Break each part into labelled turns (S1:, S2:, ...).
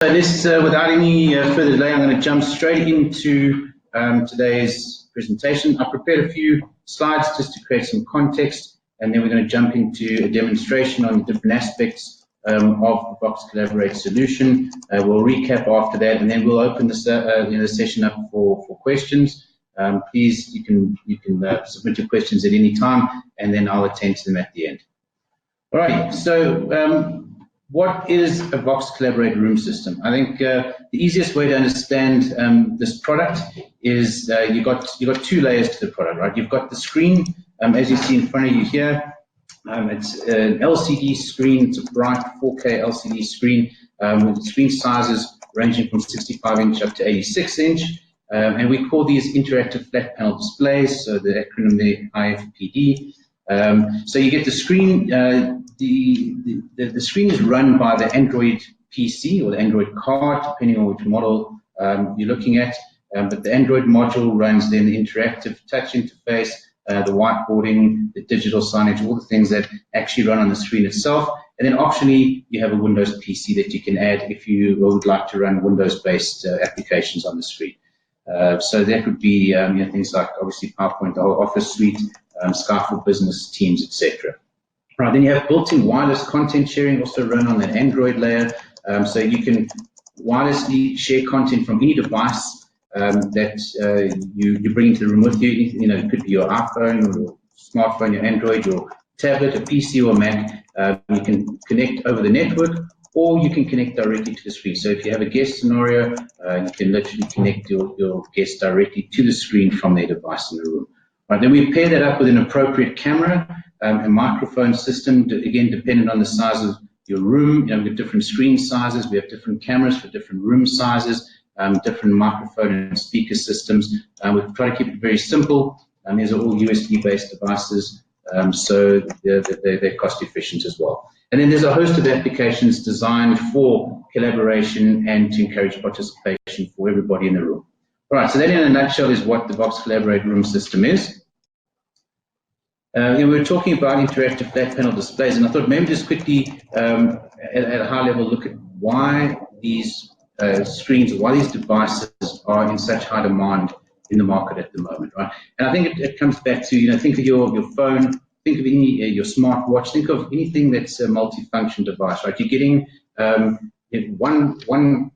S1: So this, without any further delay, I'm going to jump straight into today's presentation. I've prepared a few slides just to create some context, and then we're going to jump into a demonstration on the different aspects of the Vox Collaborate solution. We'll recap after that, and then we'll open the session up for questions. Please, you can submit your questions at any time, and then I'll attend to them at the end. All right, so what is a Vox Collaborate room system? I think the easiest way to understand this product is you've got two layers to the product, right? You've got the screen, as you see in front of you here. It's an LCD screen. It's a bright 4K LCD screen with screen sizes ranging from 65-inch up to 86-inch. And we call these interactive flat panel displays, so the acronym there, IFPD. So you get the screen. The screen is run by the Android PC or the Android card, depending on which model you're looking at. But the Android module runs then the interactive touch interface, the whiteboarding, the digital signage, all the things that actually run on the screen itself. And then optionally, you have a Windows PC that you can add if you would like to run Windows-based applications on the screen. So that would be things like obviously PowerPoint, the whole Office suite, Skype for Business, Teams, etc. Right, then you have built-in wireless content sharing, also run on that Android layer. So you can wirelessly share content from any device that you bring into the room with you. You know, it could be your iPhone or your smartphone, your Android, your tablet, a PC or Mac. You can connect over the network, or you can connect directly to the screen. So if you have a guest scenario, you can literally connect your guest directly to the screen from their device in the room. Right, then we pair that up with an appropriate camera, a microphone system, again, dependent on the size of your room. You know, we've got different screen sizes. We have different cameras for different room sizes, different microphone and speaker systems. We try to keep it very simple. These are all USB-based devices, so they're cost efficient as well. And then there's a host of applications designed for collaboration and to encourage participation for everybody in the room. All right, so that in a nutshell is what the Vox Collaborate room system is. We were talking about interactive flat panel displays, and I thought maybe just quickly at a high level look at why these screens, why these devices are in such high demand in the market at the moment, right? And I think it comes back to, think of your phone, think of any your smartwatch, think of anything that's a multifunction device, right? You're getting one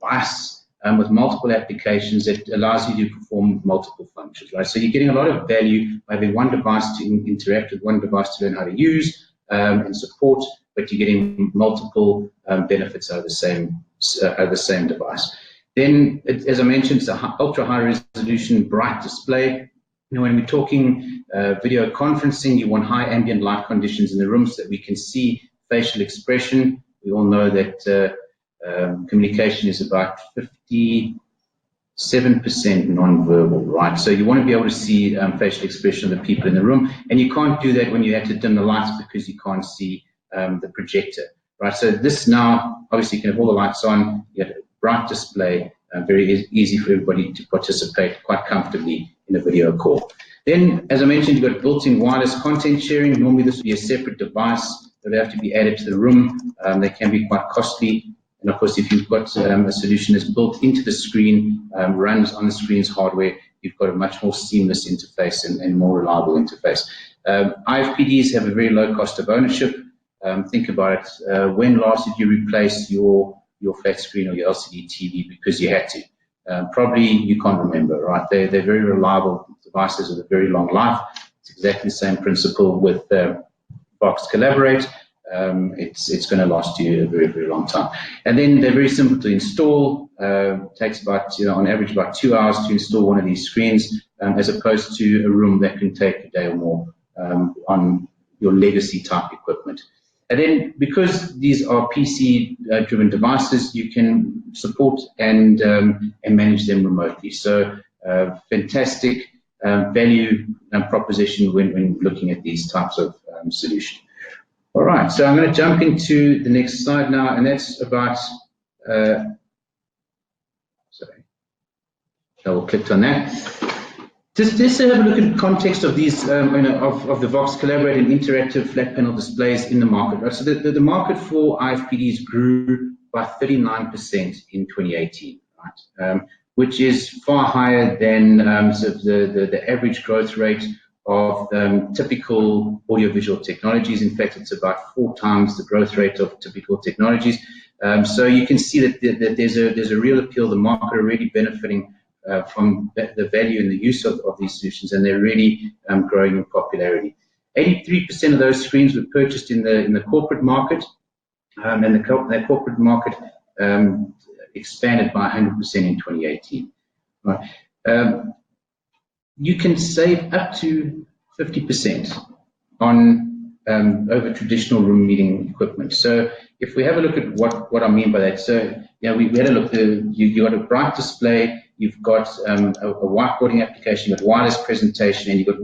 S1: device with multiple applications that allows you to perform multiple functions, right? So you're getting a lot of value by having one device to interact with, one device to learn how to use and support, but you're getting multiple benefits out of the same device. Then, as I mentioned, it's an ultra high resolution, bright display. When we're talking video conferencing, you want high ambient light conditions in the room so that we can see facial expression. We all know that communication is about 57% non-verbal, right? So you want to be able to see facial expression of the people in the room, and you can't do that when you have to dim the lights because you can't see the projector, right? So this now, obviously, you can have all the lights on, you have a bright display, very easy for everybody to participate quite comfortably in a video call. Then, as I mentioned, you've got built-in wireless content sharing. Normally, this would be a separate device that would have to be added to the room. They can be quite costly. And of course, if you've got a solution that's built into the screen, runs on the screen's hardware, you've got a much more seamless interface and more reliable interface. IFPDs have a very low cost of ownership. Think about it. When last did you replace your flat screen or your LCD TV because you had to? Probably you can't remember, right? They're very reliable devices with a very long life. It's exactly the same principle with Vox Collaborate. It's going to last you a very, very long time. And then they're very simple to install. Takes about, on average, about 2 hours to install one of these screens, as opposed to a room that can take a day or more on your legacy type equipment. And then because these are PC-driven devices, you can support and manage them remotely. So fantastic value proposition when looking at these types of solutions. All right, so I'm going to jump into the next slide now, and that's about, sorry, double-clicked on that. Just to have a look at the context of these, of the Vox Collaborate and interactive flat panel displays in the market. Right? So the market for IFPDs grew by 39% in 2018, right? Which is far higher than sort of the average growth rate of typical audiovisual technologies. In fact, it's about 4 times the growth rate of typical technologies. So you can see that there's a real appeal. The market are really benefiting from the value and the use of these solutions, and they're really growing in popularity. 83% of those screens were purchased in the corporate market, and that corporate market expanded by 100% in 2018. Right. You can save up to 50% on over traditional room meeting equipment. So if we have a look at what I mean by that, so yeah, we had a look. You got a bright display, you've got a whiteboarding application, you've got wireless presentation, and you've got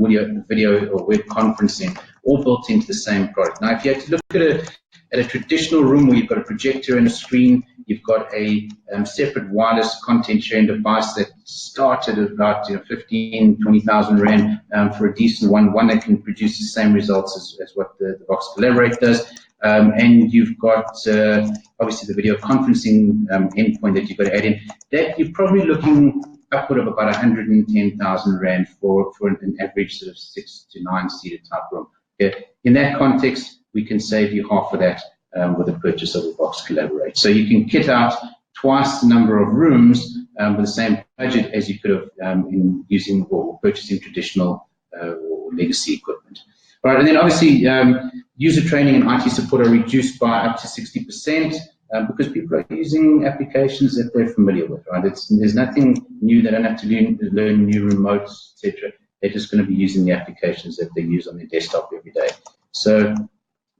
S1: video or web conferencing, all built into the same product. Now, if you had to look at a traditional room where you've got a projector and a screen, you've got a separate wireless content sharing device that started at about 15, 20,000 Rand for a decent one that can produce the same results as what the Vox Collab does. And you've got obviously the video conferencing endpoint that you've got to add in. That you're probably looking upward of about 110,000 Rand for an average sort of 6 to 9 seated type room. Okay. In that context, we can save you half of that with the purchase of the Vox Collab. So you can kit out twice the number of rooms with the same budget as you could have in using or purchasing traditional or legacy equipment. All right, and then obviously user training and IT support are reduced by up to 60% because people are using applications that they're familiar with, right? There's nothing new. They don't have to learn new remotes, etc. They're just going to be using the applications that they use on their desktop every day. So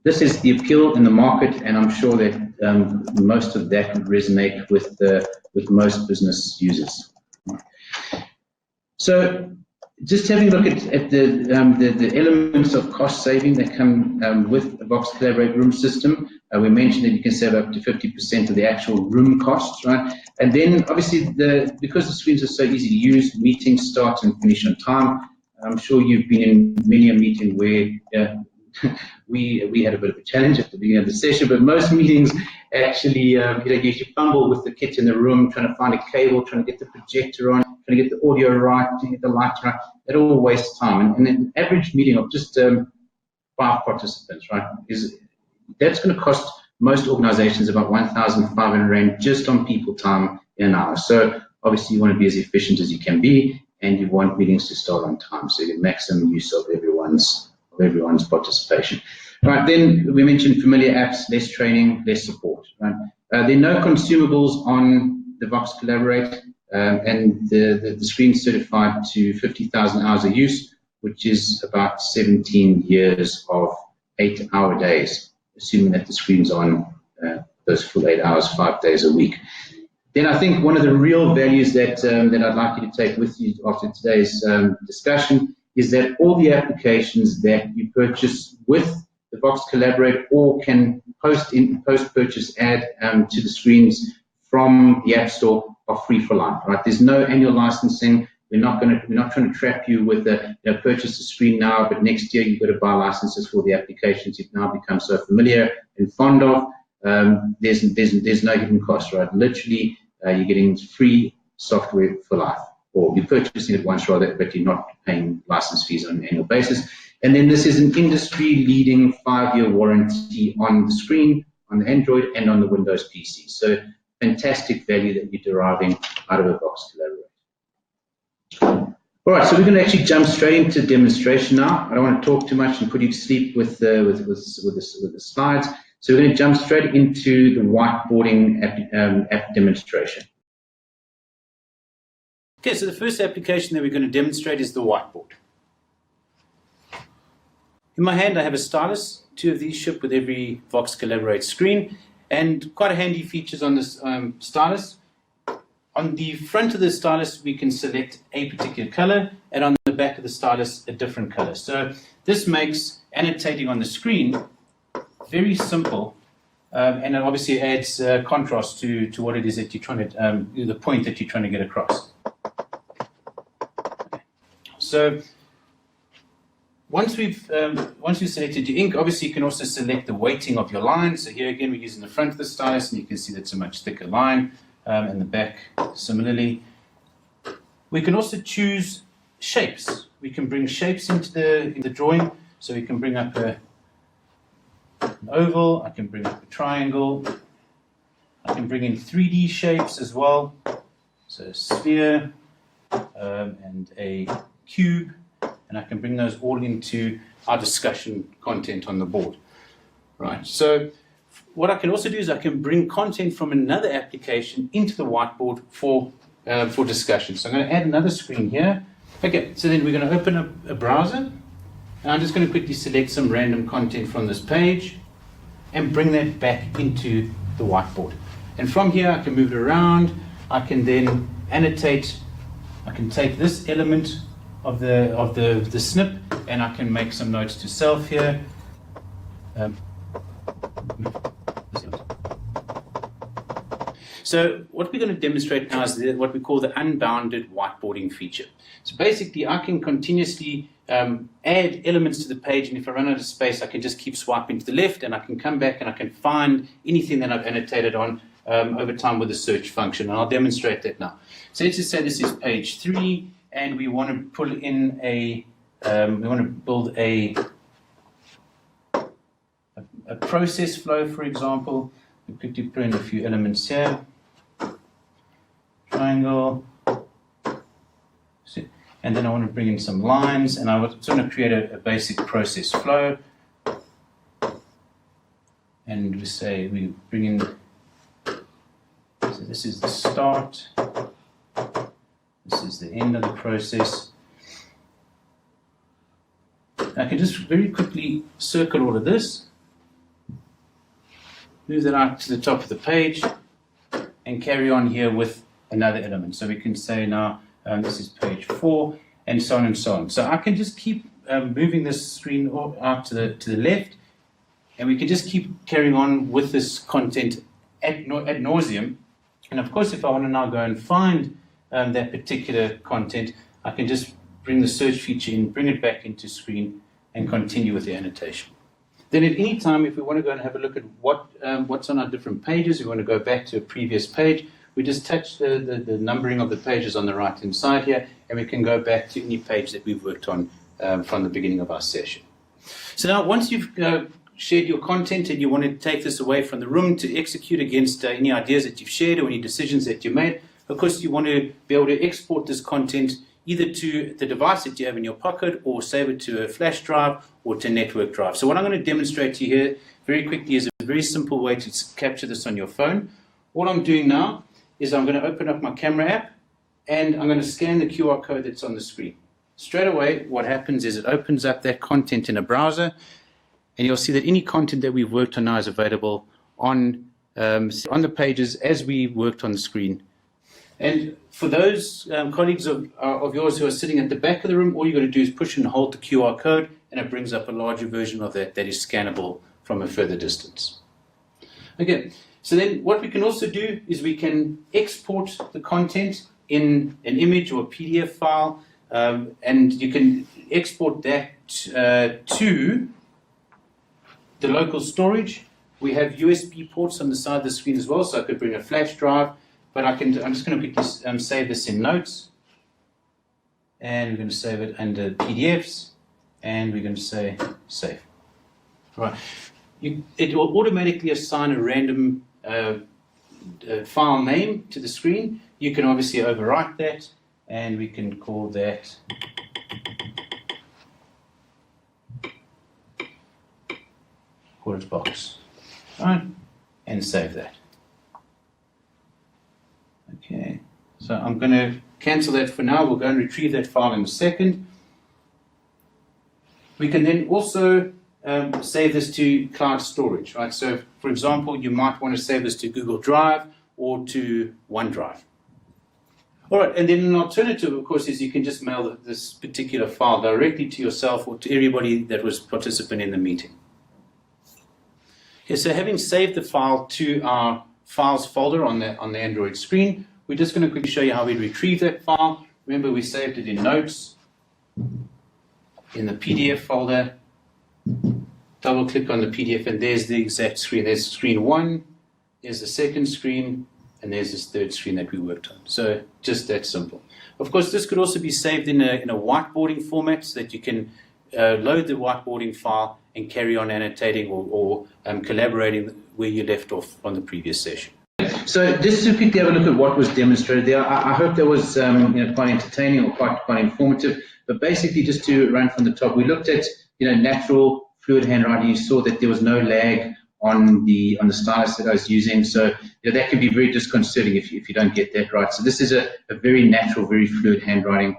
S1: this is the appeal in the market, and I'm sure that most of that would resonate with most business users. So just having a look at the elements of cost saving that come with the Vox Collab room system. We mentioned that you can save up to 50% of the actual room costs, right? And then obviously because the screens are so easy to use, meetings start and finish on time. I'm sure you've been in many a meeting where we had a bit of a challenge at the beginning of the session, but most meetings actually, you fumble with the kit in the room, trying to find a cable, trying to get the projector on, trying to get the audio right, to get the lights right. It all wastes time. And an average meeting of just 5 participants, right, that's going to cost most organizations about 1,500 Rand just on people time in an hour. So obviously you want to be as efficient as you can be, and you want meetings to start on time, so you get maximum use of everyone's participation. Right, then we mentioned familiar apps, less training, less support. Right? There are no consumables on the Vox Collab, and the screen's certified to 50,000 hours of use, which is about 17 years of 8-hour days, assuming that the screen's on those full 8 hours, 5 days a week. Then I think one of the real values that I'd like you to take with you after today's discussion is that all the applications that you purchase with the Vox Collab or can post-purchase add to the screens from the App Store are free for life. Right? There's no annual licensing. We're not trying to trap you with purchase a screen now, but next year you've got to buy licenses for the applications you've now become so familiar and fond of. There's no hidden cost, right? Literally, you're getting free software for life, or you're purchasing it once rather, but you're not paying license fees on an annual basis. And then this is an industry-leading 5-year warranty on the screen, on the Android, and on the Windows PC. So fantastic value that you're deriving out of a Vox Collab. All right, so we're going to actually jump straight into demonstration now. I don't want to talk too much and put you to sleep with the slides. So we're going to jump straight into the whiteboarding app demonstration. Okay, so the first application that we're going to demonstrate is the whiteboard. In my hand, I have a stylus. 2 of these ship with every Vox Collab screen, and quite a handy features on this stylus. On the front of the stylus, we can select a particular color, and on the back of the stylus, a different color. So this makes annotating on the screen very simple, and it obviously adds contrast to what it is that you're trying to, the point that you're trying to get across. So once you've selected your ink, obviously you can also select the weighting of your line. So here again, we're using the front of the stylus, and you can see that's a much thicker line, and the back similarly. We can also choose shapes. We can bring shapes into the drawing. So we can bring up an oval, I can bring up a triangle, I can bring in 3D shapes as well. So a sphere and a cube, and I can bring those all into our discussion content on the board. Right, so what I can also do is I can bring content from another application into the whiteboard for discussion. So I'm going to add another screen here. Okay, so then we're going to open up a browser, and I'm just going to quickly select some random content from this page and bring that back into the whiteboard. And from here I can move it around. I can then annotate. I can take this element of the snip, and I can make some notes to self here. So what we're going to demonstrate now is what we call the unbounded whiteboarding feature. So basically I can continuously add elements to the page, and if I run out of space I can just keep swiping to the left, and I can come back and I can find anything that I've annotated on over time with the search function, and I'll demonstrate that now. So let's just say this is page 3, and we want to pull in we want to build a process flow, for example. We quickly put in a few elements here. Triangle. And then I want to bring in some lines, and I want to create a basic process flow. And we say we bring in, so this is the start, this is the end of the process. I can just very quickly circle all of this, move that out to the top of the page, and carry on here with another element. So we can say now, this is page 4, and so on and so on. So I can just keep moving this screen out to the left, and we can just keep carrying on with this content ad nauseum. And of course, if I want to now go and find that particular content, I can just bring the search feature in, bring it back into screen, and continue with the annotation. Then at any time, if we want to go and have a look at what's on our different pages, we want to go back to a previous page, we just touch the numbering of the pages on the right-hand side here, and we can go back to any page that we've worked on from the beginning of our session. So now, once you've shared your content and you want to take this away from the room to execute against any ideas that you've shared or any decisions that you made, of course, you want to be able to export this content either to the device that you have in your pocket, or save it to a flash drive or to a network drive. So what I'm going to demonstrate to you here very quickly is a very simple way to capture this on your phone. All I'm doing now is I'm going to open up my camera app, and I'm going to scan the QR code that's on the screen. Straight away, what happens is it opens up that content in a browser, and you'll see that any content that we've worked on now is available on the pages as we worked on the screen. And for those colleagues of yours who are sitting at the back of the room, all you've got to do is push and hold the QR code, and it brings up a larger version of that is scannable from a further distance. Okay, so then what we can also do is we can export the content in an image or a PDF file, and you can export that to the local storage. We have USB ports on the side of the screen as well, so I could bring a flash drive. But I'm just going to quickly save this in notes, and we're going to save it under PDFs, and we're going to say save. Right. It will automatically assign a random file name to the screen. You can obviously overwrite that, and we can call that box. Right, and save that. Okay, so I'm going to cancel that for now. We'll go and retrieve that file in a second. We can then also save this to cloud storage, right? So, for example, you might want to save this to Google Drive or to OneDrive. All right, and then an alternative, of course, is you can just mail this particular file directly to yourself or to everybody that was participant in the meeting. Okay, so having saved the file to our files folder on the Android screen, we're just going to quickly show you how we retrieve that file. Remember, we saved it in notes. in the PDF folder, double click on the PDF, and there's the exact screen. There's screen 1, there's the second screen, and there's this third screen that we worked on. So just that simple. Of course, this could also be saved in a whiteboarding format so that you can load the whiteboarding file and carry on annotating or collaborating where you left off on the previous session. So just to quickly have a look at what was demonstrated there, I hope that was quite entertaining or quite informative. But basically, just to run from the top, we looked at natural fluid handwriting. You saw that there was no lag on the stylus that I was using, so that can be very disconcerting if you don't get that right. So this is a very natural, very fluid handwriting,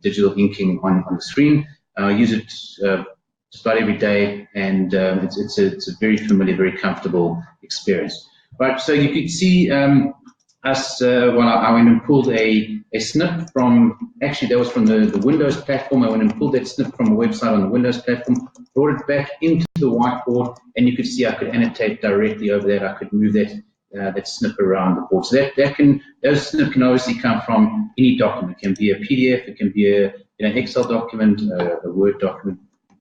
S1: digital inking on the screen. I use it just about every day, and it's a very familiar, very comfortable experience. Right, so you could see us, I went and pulled a snip from, actually that was from the Windows platform. I went and pulled that snip from a website on the Windows platform, brought it back into the whiteboard, and you could see I could annotate directly over that. I could move that snip around the board. So those snip can obviously come from any document. It can be a PDF, it can be an Excel document, a Word document,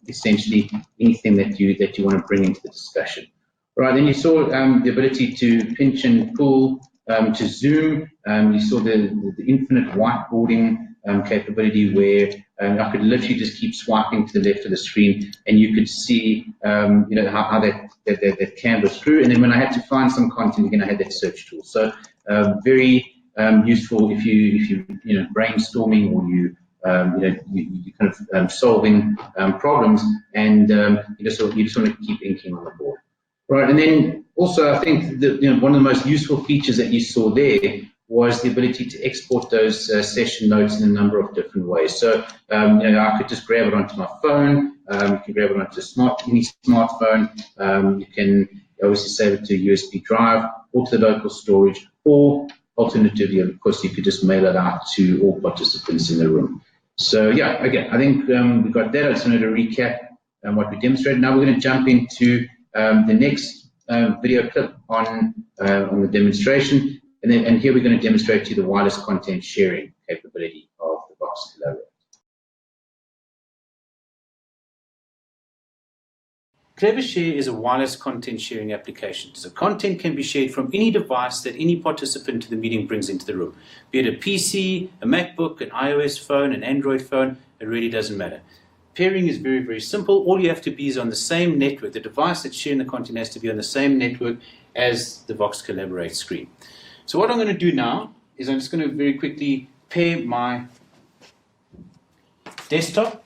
S1: essentially anything that you want to bring into the discussion. Right, then you saw the ability to pinch and pull, to zoom. You saw the infinite whiteboarding capability where I could literally just keep swiping to the left of the screen, and you could see how that canvas grew. And then when I had to find some content again, I had that search tool. So very useful if you brainstorming or you kind of solving problems, and you just want to keep inking on the board. Right, and then also I think that one of the most useful features that you saw there was the ability to export those session notes in a number of different ways. So I could just grab it onto my phone. You can grab it onto any smartphone. You can obviously save it to a USB drive or to the local storage, or alternatively, of course, you could just mail it out to all participants in the room. So yeah, again, I think we got that. I just wanted to recap what we demonstrated. Now we're going to jump into the next video clip on the demonstration, and here we're going to demonstrate to you the wireless content sharing capability of the Vox Collab. CleverShare is a wireless content sharing application. So content can be shared from any device that any participant to the meeting brings into the room, be it a PC, a MacBook, an iOS phone, an Android phone. It really doesn't matter. Pairing is very, very simple. All you have to be is on the same network. The device that's sharing the content has to be on the same network as the Vox Collaborate screen. So what I'm going to do now is I'm just going to very quickly pair my desktop.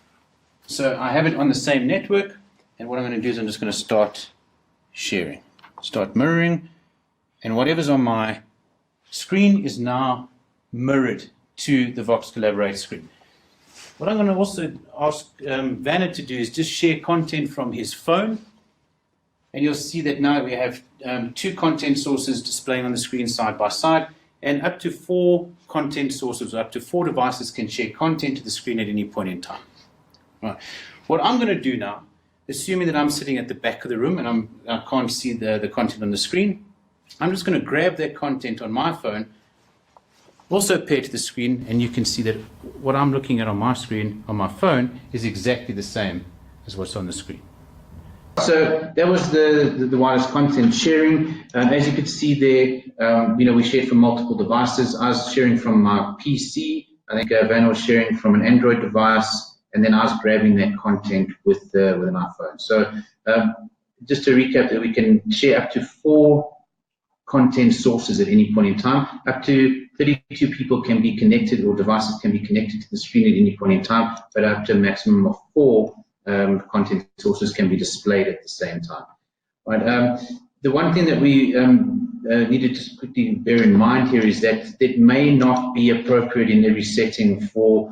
S1: So I have it on the same network, and what I'm going to do is I'm just going to start sharing, start mirroring, and whatever's on my screen is now mirrored to the Vox Collaborate screen. What I'm going to also ask Vanna to do is just share content from his phone, and you'll see that now we have 2 content sources displaying on the screen side by side, and up to 4 content sources, or up to 4 devices can share content to the screen at any point in time. Right. What I'm going to do now, assuming that I'm sitting at the back of the room and I can't see the content on the screen, I'm just going to grab that content on my phone, also pair to the screen, and you can see that what I'm looking at on my screen, on my phone, is exactly the same as what's on the screen. So that was the wireless content sharing. As you could see there, we shared from multiple devices. I was sharing from my PC. I think Van was sharing from an Android device, and then I was grabbing that content with an iPhone. So just to recap, that we can share up to 4 content sources at any point in time. Up to 32 people can be connected, or devices can be connected to the screen at any point in time, but up to a maximum of 4 content sources can be displayed at the same time. Right. The one thing that we needed to quickly bear in mind here is that it may not be appropriate in every setting for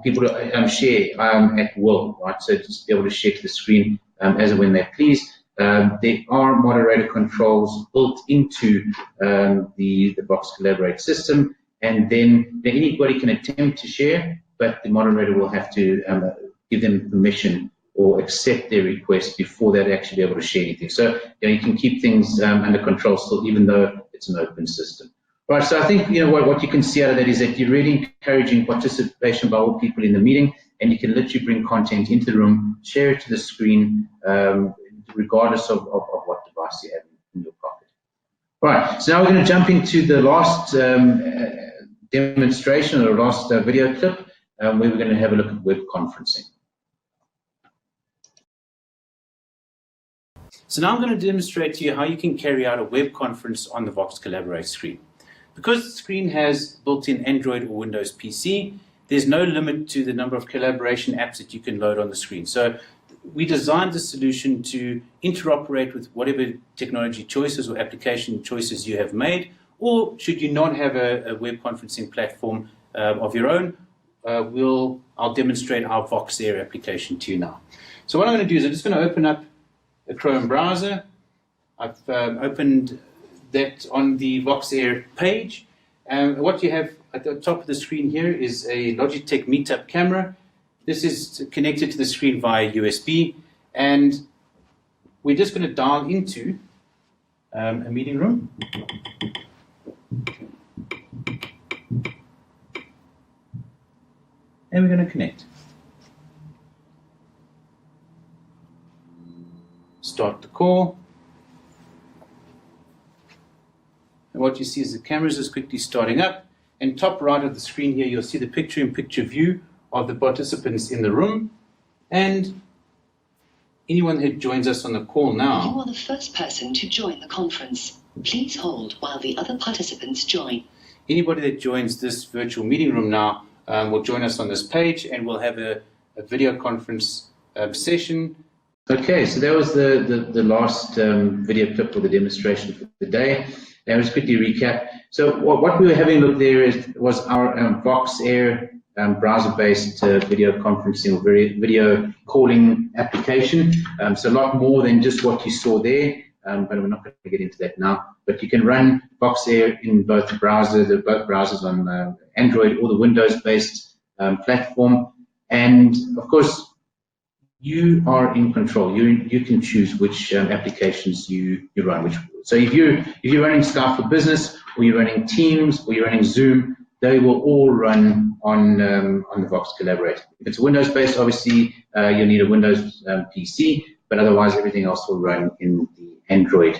S1: people to share at will, right? So just be able to share to the screen as and when they please. There are moderator controls built into the Vox Collaborate system, and then anybody can attempt to share, but the moderator will have to give them permission or accept their request before they'd actually be able to share anything. So you can keep things under control still, even though it's an open system. Right, so I think what you can see out of that is that you're really encouraging participation by all people in the meeting. and you can literally bring content into the room, share it to the screen, regardless of what device you have in your pocket. Right, so now we're going to jump into the last demonstration, or last video clip, where we're going to have a look at web conferencing. So now I'm going to demonstrate to you how you can carry out a web conference on the Vox Collaborate screen. Because the screen has built-in Android or Windows PC, there's no limit to the number of collaboration apps that you can load on the screen. So we designed the solution to interoperate with whatever technology choices or application choices you have made, or should you not have a web conferencing platform of your own, I'll demonstrate our Vox Air application to you now. So what I'm going to do is I'm just going to open up a Chrome browser. I've opened that on the Vox Air page. What you have at the top of the screen here is a Logitech Meetup camera. This is connected to the screen via USB, and we're just going to dial into a meeting room. And we're going to connect. Start the call. And what you see is the cameras is quickly starting up. And top right of the screen here, you'll see the picture-in-picture view of the participants in the room. And anyone who joins us on the call now.
S2: You are the first person to join the conference. Please hold while the other participants join.
S1: Anybody that joins this virtual meeting room now will join us on this page, and we'll have a video conference session. Okay, so that was the last video clip for the demonstration for the day. And let's quickly recap. So what we were having a look there was our Vox Air browser-based video conferencing or video calling application. So a lot more than just what you saw there, but we're not going to get into that now. But you can run Vox Air in both both browsers on Android or the Windows-based platform. And of course, you are in control. You can choose which applications you run. So if you're running Skype for Business, or you're running Teams, or you're running Zoom, they will all run on the Vox Collaborate. If it's Windows-based, obviously you'll need a Windows PC, but otherwise everything else will run in the Android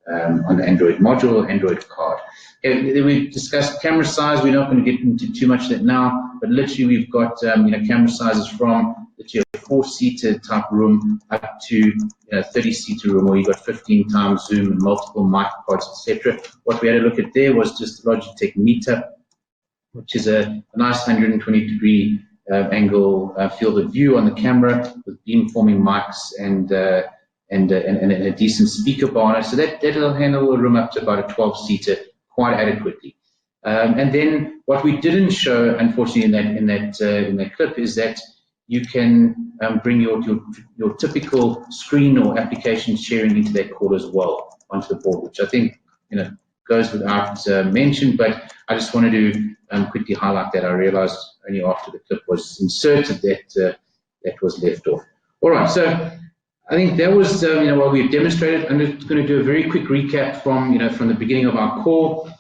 S1: on the Android module, Android card. Okay, we discussed camera size. We're not going to get into too much of that now, but literally we've got camera sizes from literally a 4-seater type room up to 30-seater room, or you've got 15 times Zoom and multiple mic pods, etc. What we had to look at there was just the Logitech Meetup, which is a nice 120-degree angle field of view on the camera with beamforming mics and a decent speaker bar on it. So that'll handle a room up to about a 12-seater quite adequately. And then what we didn't show, unfortunately, in that clip, is that you can bring your typical screen or application sharing into that call as well onto the board, which I think goes without mention. But I just wanted to quickly highlight that. I realized only after the clip was inserted that was left off. All right, so I think that was what we've demonstrated. I'm just going to do a very quick recap from the beginning of our call.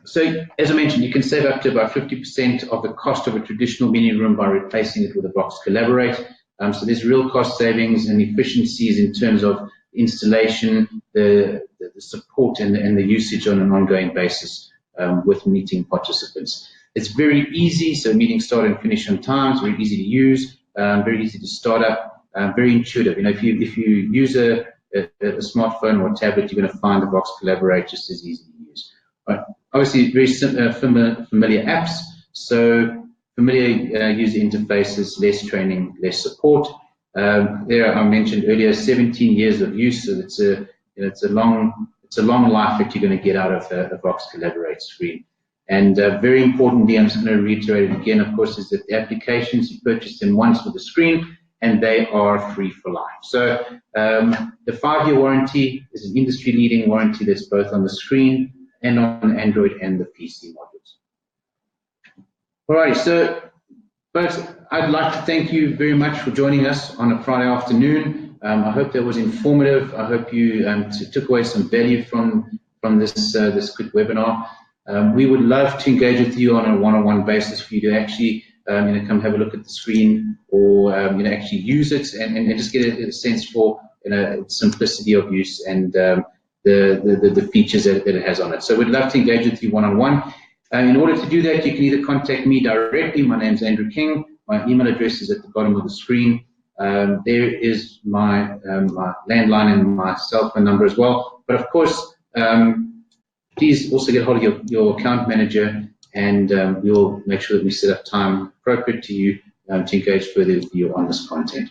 S1: So as I mentioned, you can save up to about 50% of the cost of a traditional meeting room by replacing it with a Vox Collaborate. So there's real cost savings and efficiencies in terms of installation, the support and the usage on an ongoing basis with meeting participants. It's very easy, so meetings start and finish on time. It's very easy to use, very easy to start up, very intuitive. If you use a smartphone or a tablet, you're going to find the Vox Collaborate just as easy to use. Right. Obviously, very familiar apps, so familiar user interfaces, less training, less support. There, I mentioned earlier, 17 years of use, so it's a long life that you're going to get out of a Vox Collaborate screen. And very importantly, I'm just going to reiterate it again, of course, is that the applications, you purchase them once with the screen, and they are free for life. So the 5-year warranty is an industry-leading warranty that's both on the screen and on Android and the PC modules. All right, so folks, I'd like to thank you very much for joining us on a Friday afternoon. I hope that was informative. I hope you took away some value from this quick webinar. We would love to engage with you on a one-on-one basis for you to actually come have a look at the screen, or actually use it and just get a sense for simplicity of use and the features that it has on it. So we'd love to engage with you one-on-one. In order to do that, you can either contact me directly. My name's Andrew King. My email address is at the bottom of the screen. There is my landline and my cell phone number as well. But of course, please also get hold of your account manager, and we'll make sure that we set up time appropriate to you to engage further with you on this content.